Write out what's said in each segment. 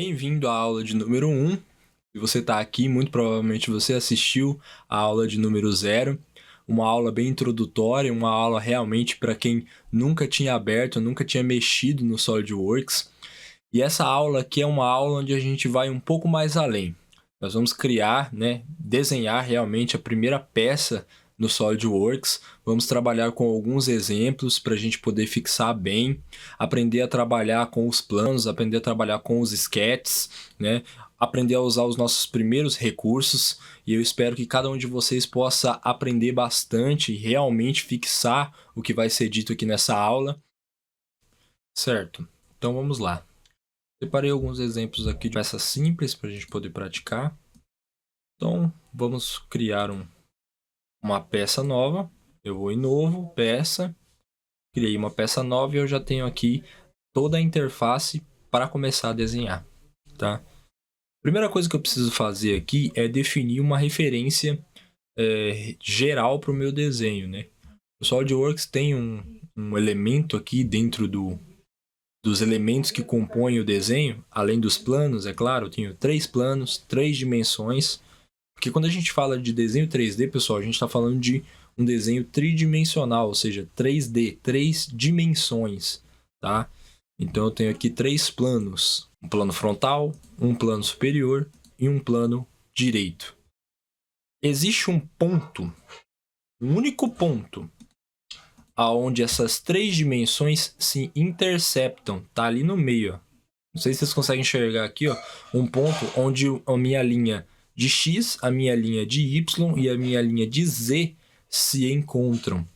Bem-vindo à aula de número 1. Se você está aqui, muito provavelmente você assistiu a aula de número 0. Uma aula bem introdutória, uma aula realmente para quem nunca tinha aberto, nunca tinha mexido no SolidWorks. E essa aula aqui é uma aula onde a gente vai um pouco mais além. Nós vamos criar, desenhar realmente a primeira peça no SolidWorks. Vamos trabalhar com alguns exemplos para a gente poder fixar bem, aprender a trabalhar com os planos, aprender a trabalhar com os sketches, aprender a usar os nossos primeiros recursos. E eu espero que cada um de vocês possa aprender bastante e realmente fixar o que vai ser dito aqui nessa aula. Certo, então vamos lá. Separei alguns exemplos aqui de peças simples para a gente poder praticar. Então, vamos criar uma peça nova. Eu vou em novo, peça. Criei uma peça nova e eu já tenho aqui toda a interface para começar a desenhar, tá? Primeira coisa que eu preciso fazer aqui é definir uma referência geral para o meu desenho, né? O SolidWorks tem um elemento aqui dentro dos elementos que compõem o desenho, além dos planos, é claro, eu tenho 3 planos, 3 dimensões, porque quando a gente fala de desenho 3D, pessoal, a gente está falando de um desenho tridimensional, ou seja, 3D, 3 dimensões, tá? Então eu tenho aqui 3 planos, um plano frontal, um plano superior e um plano direito. Existe um ponto, um único ponto, aonde essas 3 dimensões se interceptam, tá ali no meio, ó. Não sei se vocês conseguem enxergar aqui, ó, um ponto onde a minha linha de X, a minha linha de Y e a minha linha de Z se encontram.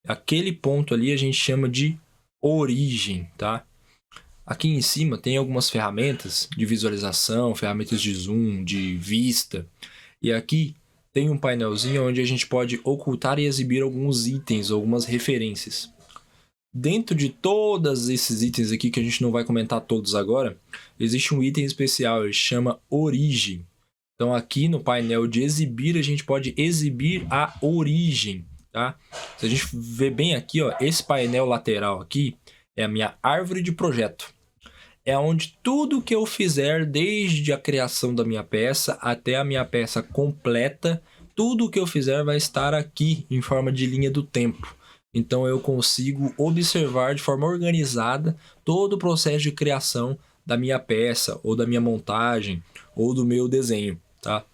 Aquele ponto ali a gente chama de origem, tá? Aqui em cima tem algumas ferramentas de visualização, ferramentas de zoom, de vista. E aqui tem um painelzinho onde a gente pode ocultar e exibir alguns itens, algumas referências. Dentro de todos esses itens aqui, que a gente não vai comentar todos agora, existe um item especial, ele chama origem. Então aqui no painel de exibir, a gente pode exibir a origem, tá? Se a gente ver bem aqui, ó, esse painel lateral aqui é a minha árvore de projeto. É onde tudo que eu fizer, desde a criação da minha peça até a minha peça completa, tudo que eu fizer vai estar aqui em forma de linha do tempo. Então eu consigo observar de forma organizada todo o processo de criação da minha peça, ou da minha montagem, ou do meu desenho, tá?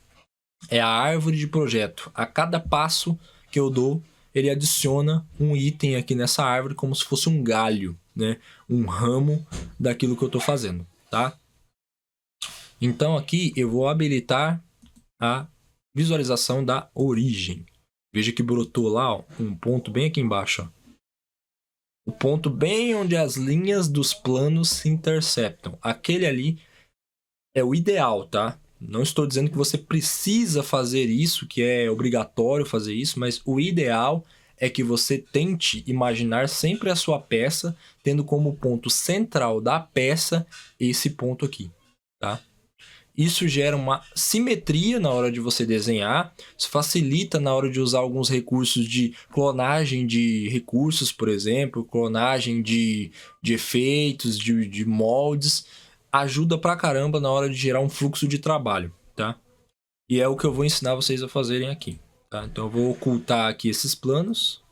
É a árvore de projeto. A cada passo que eu dou, ele adiciona um item aqui nessa árvore como se fosse um galho, né? Um ramo daquilo que eu estou fazendo, tá? Então aqui eu vou habilitar a visualização da origem. Veja que brotou lá, ó, um ponto bem aqui embaixo, ó. O ponto bem onde as linhas dos planos se interceptam. Aquele ali é o ideal, tá? Não estou dizendo que você precisa fazer isso, que é obrigatório fazer isso, mas o ideal é que você tente imaginar sempre a sua peça tendo como ponto central da peça esse ponto aqui, tá? Isso gera uma simetria na hora de você desenhar, isso facilita na hora de usar alguns recursos de clonagem de recursos, por exemplo, clonagem de efeitos, de moldes, ajuda pra caramba na hora de gerar um fluxo de trabalho, tá? E é o que eu vou ensinar vocês a fazerem aqui, tá? Então eu vou ocultar aqui esses planos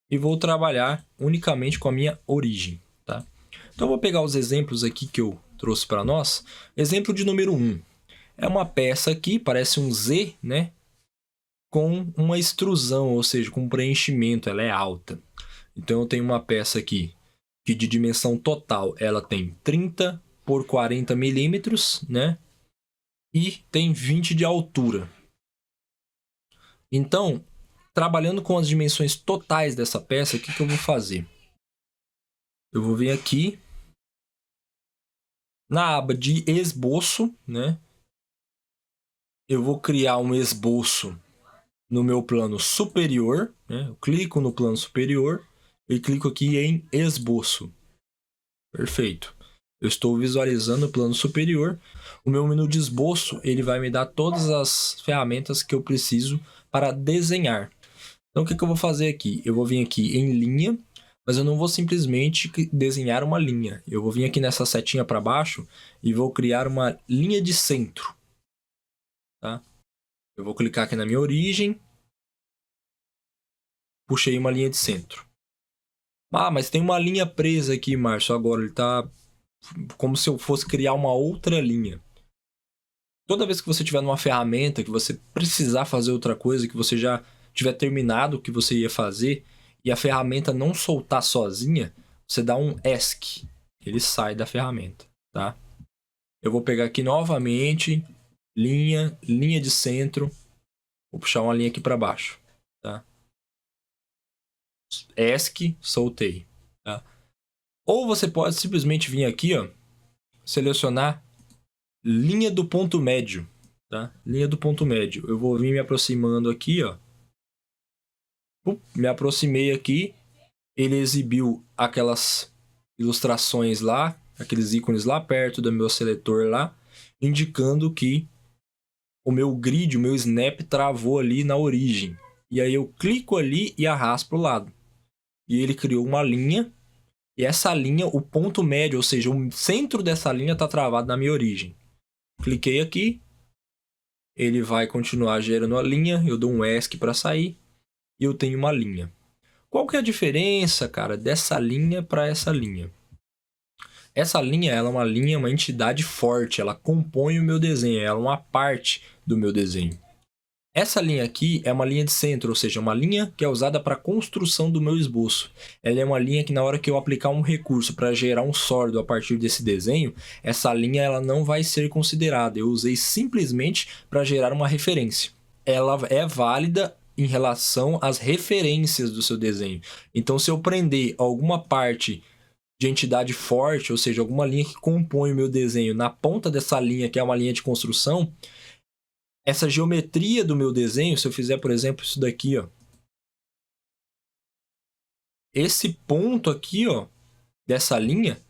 e vou trabalhar unicamente com a minha origem, tá? Então eu vou pegar os exemplos aqui que eu trouxe para nós. Exemplo de número 1. É uma peça aqui, parece um Z, né? Com uma extrusão, ou seja, com preenchimento, ela é alta. Então eu tenho uma peça aqui que de dimensão total ela tem 30 por 40 milímetros, né? E tem 20 de altura. Então, trabalhando com as dimensões totais dessa peça, o que eu vou fazer? Eu vou vir aqui na aba de esboço, né? Eu vou criar um esboço no meu plano superior, né? Eu clico no plano superior e clico aqui em esboço. Perfeito. Eu estou visualizando o plano superior. O meu menu de esboço, ele vai me dar todas as ferramentas que eu preciso para desenhar. Então, o que eu vou fazer aqui? Eu vou vir aqui em linha. mas eu não vou simplesmente desenhar uma linha. Eu vou vir aqui nessa setinha para baixo e vou criar uma linha de centro, tá? Eu vou clicar aqui na minha origem, puxei uma linha de centro. Ah, mas tem uma linha presa aqui, Márcio, agora. Ele tá como se eu fosse criar uma outra linha. Toda vez que você tiver numa ferramenta, que você precisar fazer outra coisa, que você já tiver terminado o que você ia fazer, e a ferramenta não soltar sozinha, você dá um ESC. Ele sai da ferramenta, tá? Eu vou pegar aqui novamente, linha de centro. Vou puxar uma linha aqui para baixo, tá? ESC, soltei, tá? Ou você pode simplesmente vir aqui, ó, selecionar linha do ponto médio, tá? Linha do ponto médio. Eu vou vir me aproximando aqui, ó. Me aproximei aqui. Ele exibiu aquelas ilustrações lá, aqueles ícones lá perto do meu seletor lá, indicando que o meu grid, o meu snap travou ali na origem. E aí eu clico ali e arrasto para o lado. E ele criou uma linha. E essa linha, o ponto médio, ou seja, o centro dessa linha está travado na minha origem. Cliquei aqui. Ele vai continuar gerando a linha. Eu dou um ESC para sair. E eu tenho uma linha. Qual que é a diferença, cara, dessa linha para essa linha? Essa linha, ela é uma linha, uma entidade forte. Ela compõe o meu desenho. Ela é uma parte do meu desenho. Essa linha aqui é uma linha de centro, ou seja, uma linha que é usada para a construção do meu esboço. Ela é uma linha que na hora que eu aplicar um recurso para gerar um sólido a partir desse desenho, essa linha ela não vai ser considerada. Eu usei simplesmente para gerar uma referência. Ela é válida em relação às referências do seu desenho. Então, se eu prender alguma parte de entidade forte, ou seja, alguma linha que compõe o meu desenho na ponta dessa linha, que é uma linha de construção, essa geometria do meu desenho, se eu fizer, por exemplo, isso daqui, ó. Esse ponto aqui, ó, dessa linha,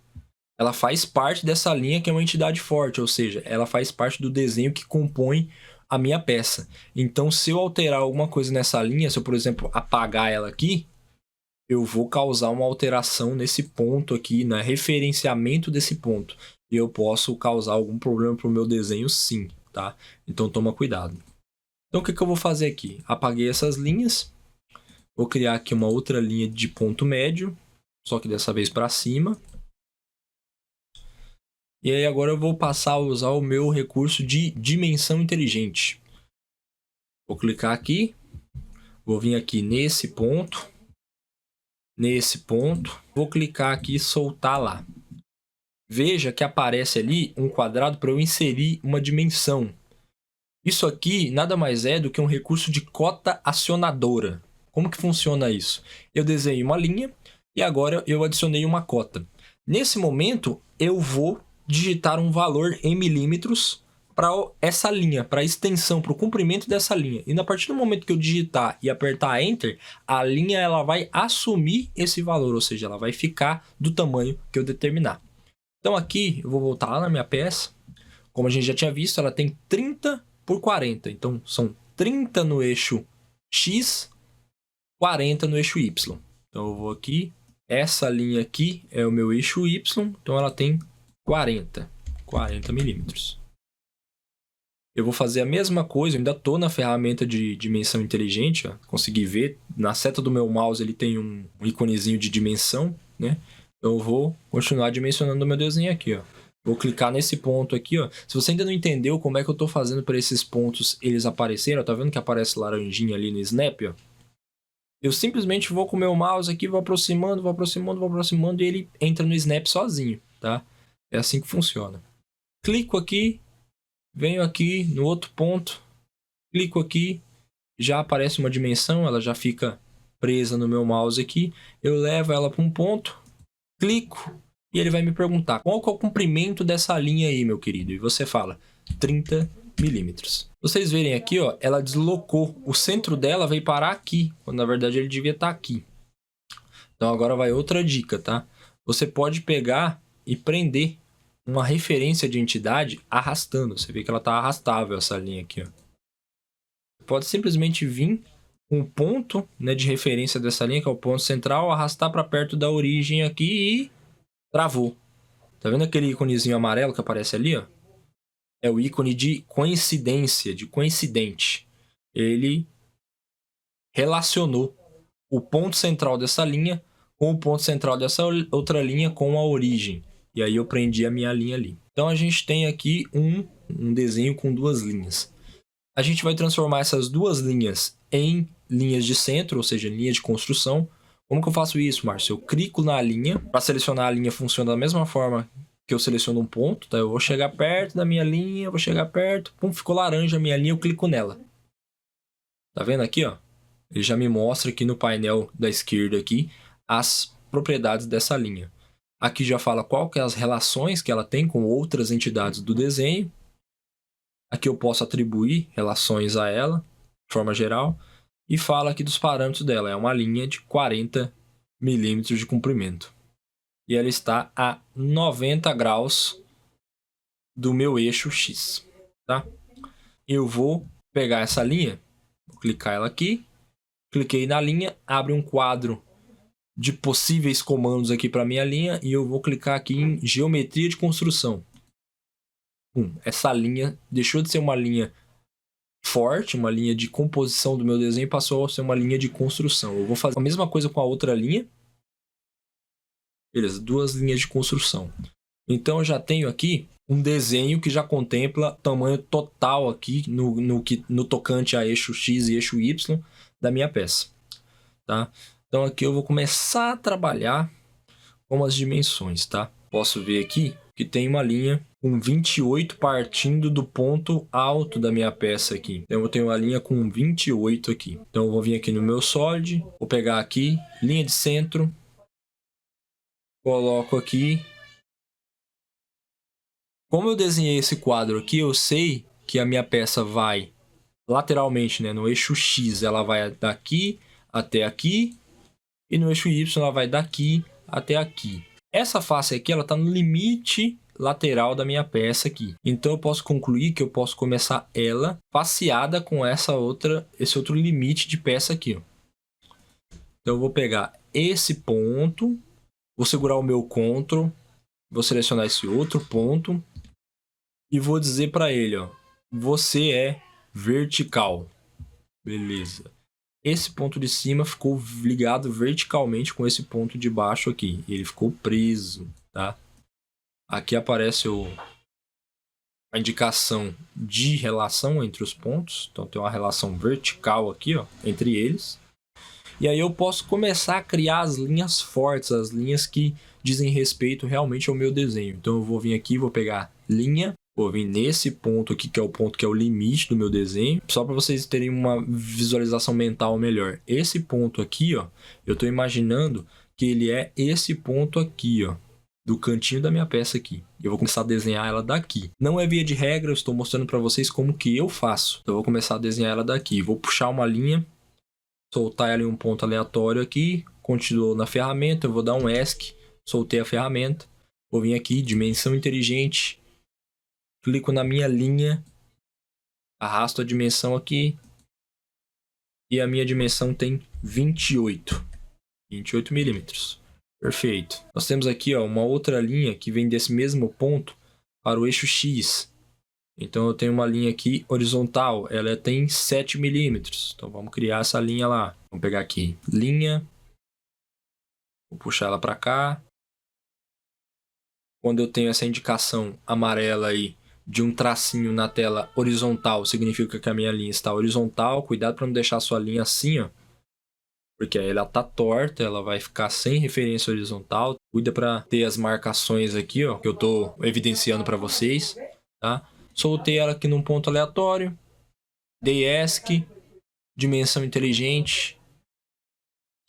ela faz parte dessa linha que é uma entidade forte, ou seja, ela faz parte do desenho que compõe a minha peça. Então, se eu alterar alguma coisa nessa linha, se eu, por exemplo, apagar ela aqui, eu vou causar uma alteração nesse ponto aqui, no referenciamento desse ponto. E eu posso causar algum problema para o meu desenho, sim, tá? Então, toma cuidado. Então, o que eu vou fazer aqui? Apaguei essas linhas. Vou criar aqui uma outra linha de ponto médio, só que dessa vez para cima. E aí agora eu vou passar a usar o meu recurso de dimensão inteligente. Vou clicar aqui. Vou vir aqui nesse ponto. Nesse ponto. Vou clicar aqui e soltar lá. Veja que aparece ali um quadrado para eu inserir uma dimensão. Isso aqui nada mais é do que um recurso de cota acionadora. Como que funciona isso? Eu desenhei uma linha e agora eu adicionei uma cota. Nesse momento, eu vou digitar um valor em milímetros para essa linha, para a extensão, para o comprimento dessa linha. E a partir do momento que eu digitar e apertar Enter, a linha ela vai assumir esse valor, ou seja, ela vai ficar do tamanho que eu determinar. Então aqui, eu vou voltar lá na minha peça. Como a gente já tinha visto, ela tem 30 por 40. Então, são 30 no eixo X, 40 no eixo Y. Então, eu vou aqui. Essa linha aqui é o meu eixo Y. Então, ela tem 40 milímetros. Eu vou fazer a mesma coisa. Eu ainda estou na ferramenta de dimensão inteligente. Ó. Consegui ver. Na seta do meu mouse, ele tem um íconezinho de dimensão, né? Então, eu vou continuar dimensionando o meu desenho aqui, ó. Vou clicar nesse ponto aqui, ó. Se você ainda não entendeu como é que eu tô fazendo para esses pontos eles aparecerem, ó, tá vendo que aparece laranjinha ali no Snap, ó? Eu simplesmente vou com o meu mouse aqui, vou aproximando, e ele entra no Snap sozinho, tá? É assim que funciona. Clico aqui, venho aqui no outro ponto, clico aqui, já aparece uma dimensão, ela já fica presa no meu mouse aqui. Eu levo ela para um ponto, clico, e ele vai me perguntar qual que é o comprimento dessa linha aí, meu querido. E você fala 30 milímetros. Vocês verem aqui, ó, ela deslocou. O centro dela veio parar aqui, quando na verdade ele devia estar aqui. Então agora vai outra dica, tá? Você pode pegar e prender uma referência de entidade arrastando. Você vê que ela está arrastável, essa linha aqui, ó. Pode simplesmente vir um ponto, né, de referência dessa linha, que é o ponto central, arrastar para perto da origem aqui e travou. Tá vendo aquele íconezinho amarelo que aparece ali, ó? É o ícone de coincidência, de coincidente. Ele relacionou o ponto central dessa linha com o ponto central dessa outra linha com a origem. E aí eu prendi a minha linha ali. Então a gente tem aqui um desenho com duas linhas. A gente vai transformar essas duas linhas em linhas de centro, ou seja, linhas de construção. Como que eu faço isso, Márcio? Eu clico na linha. Para selecionar a linha funciona da mesma forma que eu seleciono um ponto. Tá? Eu vou chegar perto da minha linha, vou chegar perto, pum, ficou laranja a minha linha, eu clico nela. Tá vendo aqui, ó? Ele já me mostra aqui no painel da esquerda aqui as propriedades dessa linha. Aqui já fala qual que é as relações que ela tem com outras entidades do desenho. Aqui eu posso atribuir relações a ela, de forma geral. E fala aqui dos parâmetros dela. É uma linha de 40 milímetros de comprimento. E ela está a 90 graus do meu eixo X. Tá? Eu vou pegar essa linha, vou clicar ela aqui. Cliquei na linha, abre um quadro de possíveis comandos aqui para minha linha e eu vou clicar aqui em geometria de construção. Essa linha deixou de ser uma linha forte, uma linha de composição do meu desenho e passou a ser uma linha de construção. Eu vou fazer a mesma coisa com a outra linha. Beleza, duas linhas de construção. Então eu já tenho aqui um desenho que já contempla o tamanho total aqui no tocante a eixo X e eixo Y da minha peça. Tá? Então aqui eu vou começar a trabalhar com as dimensões, tá? Posso ver aqui que tem uma linha com 28 partindo do ponto alto da minha peça aqui. Então eu tenho uma linha com 28 aqui. Então eu vou vir aqui no meu Solid, vou pegar aqui, linha de centro, coloco aqui. Como eu desenhei esse quadro aqui, eu sei que a minha peça vai lateralmente, né, no eixo X, ela vai daqui até aqui. E no eixo Y ela vai daqui até aqui. Essa face aqui ela está no limite lateral da minha peça aqui. Então eu posso concluir que eu posso começar ela faceada com esse outro limite de peça aqui. Ó. Então eu vou pegar esse ponto, vou segurar o meu Ctrl, vou selecionar esse outro ponto e vou dizer para ele, ó, você é vertical. Beleza. Esse ponto de cima ficou ligado verticalmente com esse ponto de baixo aqui. Ele ficou preso, tá? Aqui aparece a indicação de relação entre os pontos. Então tem uma relação vertical aqui, ó, entre eles. E aí eu posso começar a criar as linhas fortes, as linhas que dizem respeito realmente ao meu desenho. Então eu vou vir aqui, vou pegar linha. Vou vir nesse ponto aqui, que é o ponto que é o limite do meu desenho, só para vocês terem uma visualização mental melhor. Esse ponto aqui, ó, eu estou imaginando que ele é esse ponto aqui, ó, do cantinho da minha peça aqui. Eu vou começar a desenhar ela daqui. Não é via de regra, eu estou mostrando para vocês como que eu faço. Então eu vou começar a desenhar ela daqui. Vou puxar uma linha, soltar ela em um ponto aleatório aqui, continuo na ferramenta, eu vou dar um ESC, soltei a ferramenta, vou vir aqui, dimensão inteligente, clico na minha linha, arrasto a dimensão aqui e a minha dimensão tem 28 milímetros. Perfeito. Nós temos aqui, ó, uma outra linha que vem desse mesmo ponto para o eixo X. Então eu tenho uma linha aqui horizontal, ela tem 7 milímetros. Então vamos criar essa linha lá. Vamos pegar aqui, linha, vou puxar ela para cá. Quando eu tenho essa indicação amarela aí, de um tracinho na tela horizontal, significa que a minha linha está horizontal. Cuidado para não deixar a sua linha assim, ó, porque aí ela está torta, ela vai ficar sem referência horizontal. Cuida para ter as marcações aqui, ó, que eu estou evidenciando para vocês, tá? Soltei ela aqui num ponto aleatório, dei ESC, dimensão inteligente,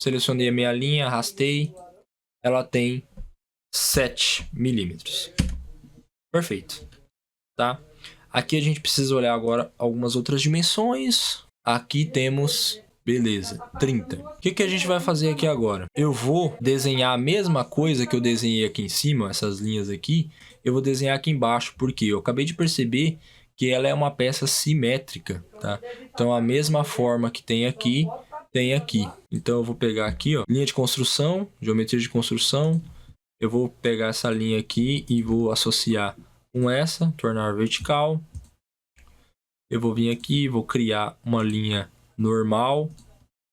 selecionei a minha linha, arrastei, ela tem 7 milímetros. Perfeito. Tá? Aqui a gente precisa olhar agora algumas outras dimensões. Aqui temos, beleza, 30. O que a gente vai fazer aqui agora? Eu vou desenhar a mesma coisa que eu desenhei aqui em cima, essas linhas aqui, eu vou desenhar aqui embaixo, porque eu acabei de perceber que ela é uma peça simétrica, tá? Então a mesma forma que tem aqui, tem aqui. Então eu vou pegar aqui, ó, linha de construção, geometria de construção. Eu vou pegar essa linha aqui e vou associar com essa, tornar vertical. Eu vou vir aqui, vou criar uma linha normal,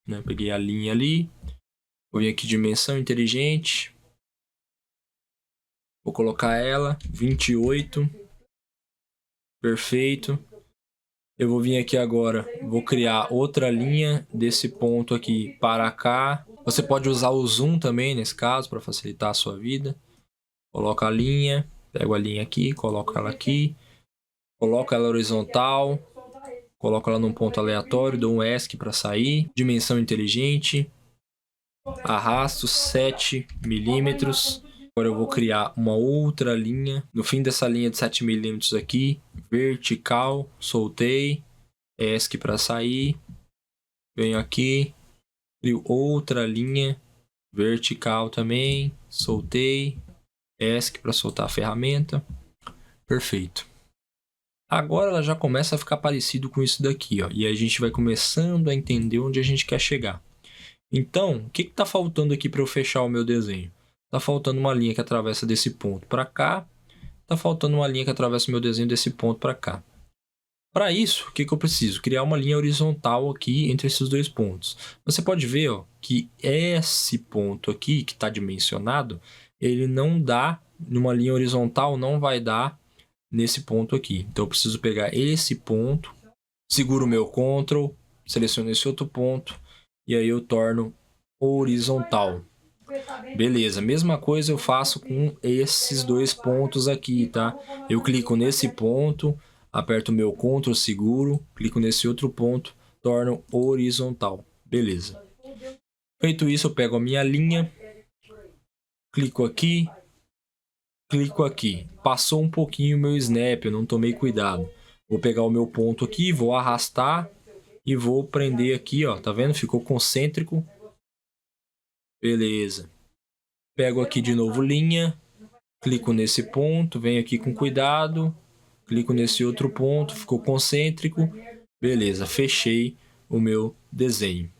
né? Peguei a linha ali. Vou vir aqui, dimensão inteligente. Vou colocar ela, 28. Perfeito. Eu vou vir aqui agora, vou criar outra linha desse ponto aqui para cá. Você pode usar o zoom também nesse caso, para facilitar a sua vida. Coloca a linha, pego a linha aqui, coloco ela aqui. Coloco ela horizontal. Coloco ela num ponto aleatório, dou um ESC para sair. Dimensão inteligente. Arrasto 7 milímetros. Agora eu vou criar uma outra linha. No fim dessa linha de 7 milímetros aqui, vertical, soltei. ESC para sair. Venho aqui, crio outra linha vertical também. Soltei. ESC para soltar a ferramenta. Perfeito. Agora ela já começa a ficar parecido com isso daqui, ó. E a gente vai começando a entender onde a gente quer chegar. Então, o que está faltando aqui para eu fechar o meu desenho? Está faltando uma linha que atravessa desse ponto para cá. Está faltando uma linha que atravessa o meu desenho desse ponto para cá. Para isso, o que eu preciso? Criar uma linha horizontal aqui entre esses dois pontos. Você pode ver, ó, que esse ponto aqui, que está dimensionado, ele não dá, numa linha horizontal, não vai dar nesse ponto aqui. Então eu preciso pegar esse ponto, seguro o meu Ctrl, seleciono esse outro ponto e aí eu torno horizontal. Beleza, mesma coisa eu faço com esses dois pontos aqui, tá? Eu clico nesse ponto, aperto o meu Ctrl, seguro, clico nesse outro ponto, torno horizontal. Beleza. Feito isso, eu pego a minha linha, clico aqui, passou um pouquinho o meu snap, eu não tomei cuidado. Vou pegar o meu ponto aqui, vou arrastar e vou prender aqui, ó. Tá vendo? Ficou concêntrico. Beleza. Pego aqui de novo linha, clico nesse ponto, venho aqui com cuidado, clico nesse outro ponto, ficou concêntrico. Beleza, fechei o meu desenho.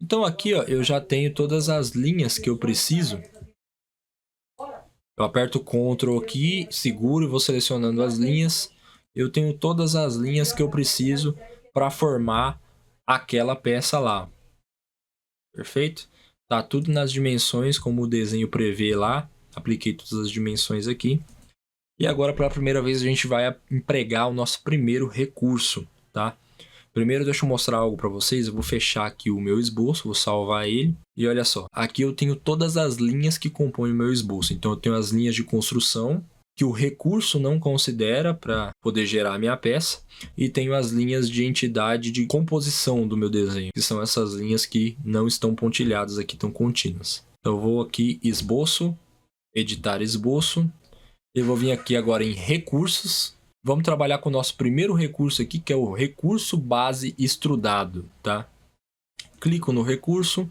Então aqui, ó, eu já tenho todas as linhas que eu preciso. Eu aperto Ctrl aqui, seguro e vou selecionando as linhas. Eu tenho todas as linhas que eu preciso para formar aquela peça lá. Perfeito? Tá tudo nas dimensões como o desenho prevê lá. Apliquei todas as dimensões aqui. E agora, pela primeira vez, a gente vai empregar o nosso primeiro recurso, tá? Primeiro, deixa eu mostrar algo para vocês. Eu vou fechar aqui o meu esboço, vou salvar ele. E olha só, aqui eu tenho todas as linhas que compõem o meu esboço. Então, eu tenho as linhas de construção, que o recurso não considera para poder gerar a minha peça. E tenho as linhas de entidade de composição do meu desenho, que são essas linhas que não estão pontilhadas aqui, estão contínuas. Então, eu vou aqui, esboço, editar esboço. Eu vou vir aqui agora em recursos. Vamos trabalhar com o nosso primeiro recurso aqui, que é o recurso base extrudado, tá? Clico no recurso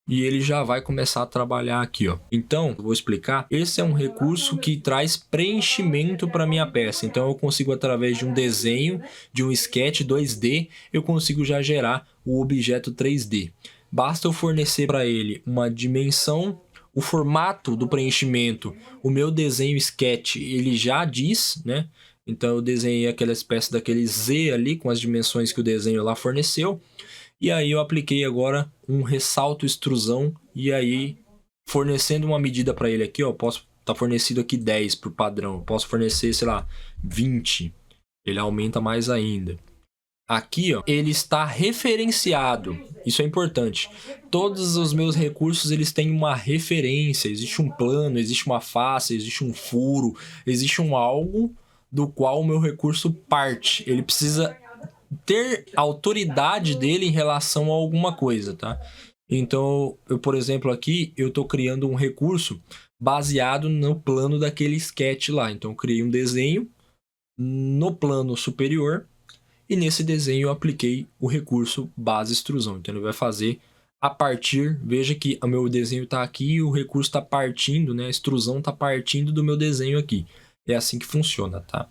e ele já vai começar a trabalhar aqui, ó. Então, vou explicar. Esse é um recurso que traz preenchimento para minha peça. Então, eu consigo, através de um desenho, de um sketch 2D, eu consigo já gerar o objeto 3D. Basta eu fornecer para ele uma dimensão, o formato do preenchimento, o meu desenho sketch, ele já diz, né? Então eu desenhei aquela espécie daquele Z ali com as dimensões que o desenho lá forneceu. E aí eu apliquei agora um ressalto extrusão e aí fornecendo uma medida para ele aqui, ó, posso tá fornecido aqui 10 por padrão, eu posso fornecer, sei lá, 20. Ele aumenta mais ainda. Aqui, ó, ele está referenciado. Isso é importante. Todos os meus recursos, eles têm uma referência. Existe um plano, existe uma face, existe um furo, existe um algo do qual o meu recurso parte. Ele precisa ter autoridade dele em relação a alguma coisa, tá? Então, eu, por exemplo, aqui, eu estou criando um recurso baseado no plano daquele sketch lá. Então, eu criei um desenho no plano superior. E nesse desenho eu apliquei o recurso base extrusão. Então ele vai fazer a partir, veja que o meu desenho está aqui e o recurso está partindo, né? A extrusão está partindo do meu desenho aqui. É assim que funciona, tá?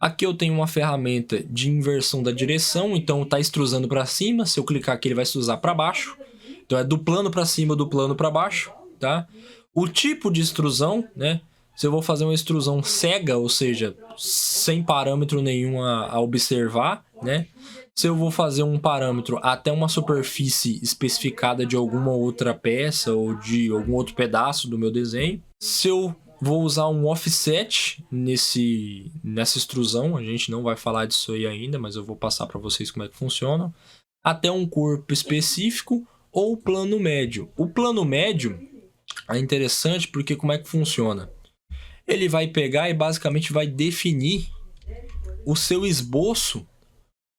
Aqui eu tenho uma ferramenta de inversão da direção, então está extrusando para cima. Se eu clicar aqui, ele vai extrusar para baixo. Então é do plano para cima, do plano para baixo, tá? O tipo de extrusão, né? Se eu vou fazer uma extrusão cega, ou seja, sem parâmetro nenhum a observar, né? Se eu vou fazer um parâmetro até uma superfície especificada de alguma outra peça ou de algum outro pedaço do meu desenho. Se eu vou usar um offset nessa extrusão, a gente não vai falar disso aí ainda, mas eu vou passar para vocês como é que funciona. Até um corpo específico ou plano médio. O plano médio é interessante porque como é que funciona? Ele vai pegar e basicamente vai definir o seu esboço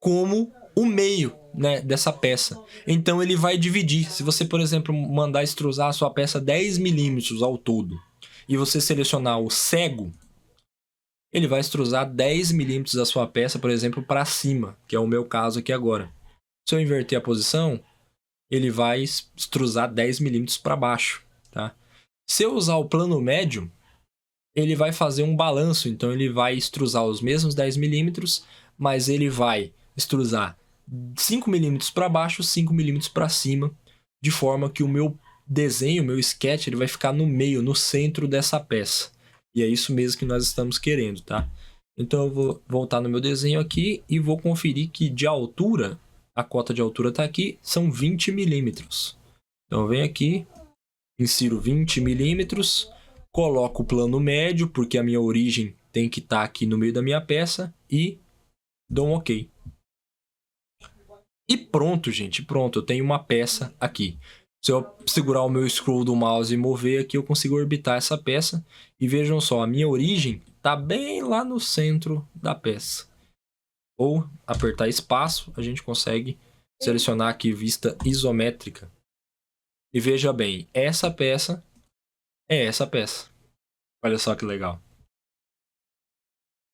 como o meio, né, dessa peça. Então ele vai dividir. Se você, por exemplo, mandar extrusar a sua peça 10 milímetros ao todo e você selecionar o cego, ele vai extrusar 10 milímetros da sua peça, por exemplo, para cima, que é o meu caso aqui agora. Se eu inverter a posição, ele vai extrusar 10 milímetros para baixo, tá? Se eu usar o plano médio, ele vai fazer um balanço, então ele vai extrusar os mesmos 10 milímetros, mas ele vai extrusar 5 milímetros para baixo, 5 milímetros para cima, de forma que o meu desenho, o meu sketch, ele vai ficar no meio, no centro dessa peça. E é isso mesmo que nós estamos querendo, tá? Então eu vou voltar no meu desenho aqui e vou conferir que de altura, a cota de altura está aqui, são 20 milímetros. Então eu venho aqui, insiro 20 milímetros, coloco o plano médio, porque a minha origem tem que estar aqui no meio da minha peça, e dou um OK. E pronto, gente, pronto, eu tenho uma peça aqui. Se eu segurar o meu scroll do mouse e mover aqui, eu consigo orbitar essa peça. E vejam só, a minha origem está bem lá no centro da peça. Ou apertar espaço, a gente consegue selecionar aqui vista isométrica. E veja bem, essa peça é essa peça. Olha só que legal.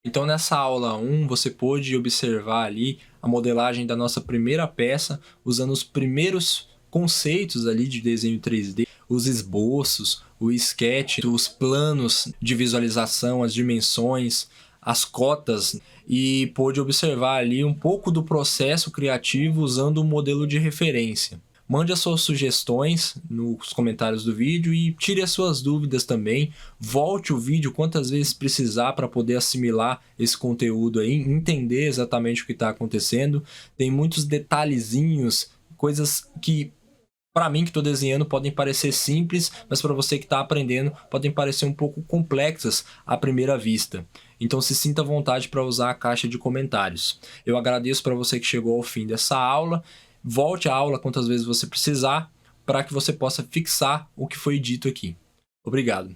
Então nessa aula 1 você pôde observar ali a modelagem da nossa primeira peça, usando os primeiros conceitos ali de desenho 3D, os esboços, o sketch, os planos de visualização, as dimensões, as cotas, e pôde observar ali um pouco do processo criativo usando um modelo de referência. Mande as suas sugestões nos comentários do vídeo e tire as suas dúvidas também. Volte o vídeo quantas vezes precisar para poder assimilar esse conteúdo aí, entender exatamente o que está acontecendo. Tem muitos detalhezinhos, coisas que para mim que estou desenhando podem parecer simples, mas para você que está aprendendo podem parecer um pouco complexas à primeira vista. Então se sinta à vontade para usar a caixa de comentários. Eu agradeço para você que chegou ao fim dessa aula. Volte à aula quantas vezes você precisar para que você possa fixar o que foi dito aqui. Obrigado.